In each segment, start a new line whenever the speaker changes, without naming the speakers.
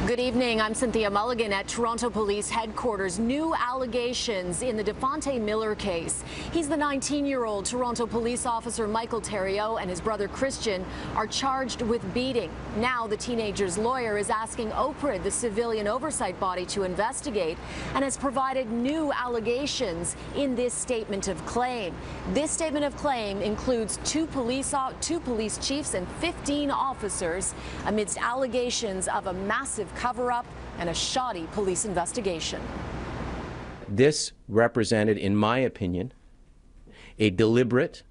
Good evening. I'm Cynthia Mulligan at Toronto Police Headquarters. New allegations in the Dafonte Miller case. He's the 19-year-old Toronto police officer Michael Theriault and his brother Christian are charged with beating. Now the teenager's lawyer is asking OPRID, the civilian oversight body, to investigate and has provided new allegations in this statement of claim. This statement of claim includes two police chiefs and 15 officers amidst allegations of a massive cover-up and a shoddy police investigation.
This represented, in my opinion, a deliberate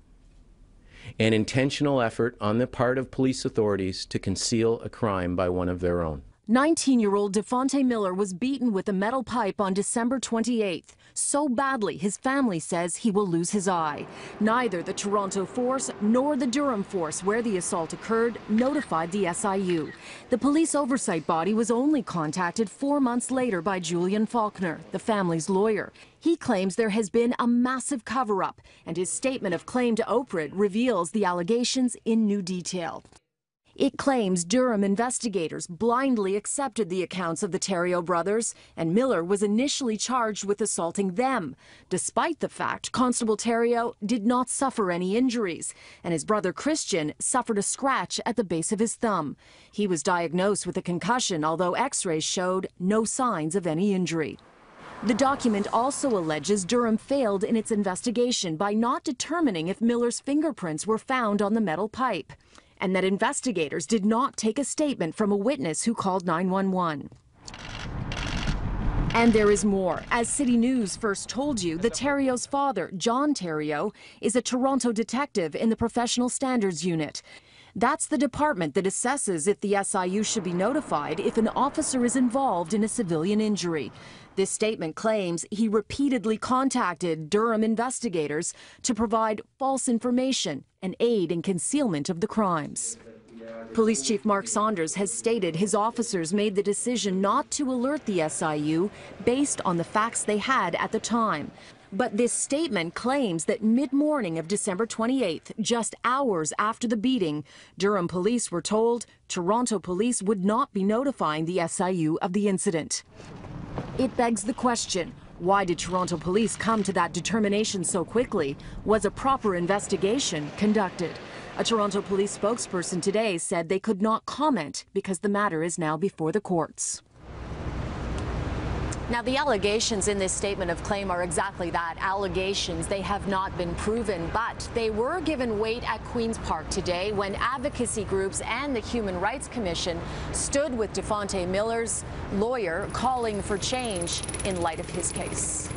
and intentional effort on the part of police authorities to conceal a crime by one of their own.
19-year-old Dafonte Miller was beaten with a metal pipe on December 28th, so badly his family says he will lose his eye. Neither the Toronto force nor the Durham force where the assault occurred notified the SIU. The police oversight body was only contacted 4 months later by Julian Faulkner, the family's lawyer. He claims there has been a massive cover-up, and his statement of claim to OPRID reveals the allegations in new detail. It claims Durham investigators blindly accepted the accounts of the Theriault brothers, and Miller was initially charged with assaulting them, despite the fact Constable Theriault did not suffer any injuries, and his brother Christian suffered a scratch at the base of his thumb. He was diagnosed with a concussion, although x-rays showed no signs of any injury. The document also alleges Durham failed in its investigation by not determining if Miller's fingerprints were found on the metal pipe, and that investigators did not take a statement from a witness who called 911. And there is more. As City News first told you, the Theriault's father, John Theriault, is a Toronto detective in the Professional Standards Unit. That's the department that assesses if the SIU should be notified if an officer is involved in a civilian injury. This statement claims he repeatedly contacted Durham investigators to provide false information and aid in concealment of the crimes. Police Chief Mark Saunders has stated his officers made the decision not to alert the SIU based on the facts they had at the time. But this statement claims that mid-morning of December 28th, just hours after the beating, Durham police were told Toronto police would not be notifying the SIU of the incident. It begs the question, why did Toronto police come to that determination so quickly? Was a proper investigation conducted? A Toronto police spokesperson today said they could not comment because the matter is now before the courts. Now, the allegations in this statement of claim are exactly that, allegations. They have not been proven, but they were given weight at Queen's Park today when advocacy groups and the Human Rights Commission stood with Dafonte Miller's lawyer calling for change in light of his case.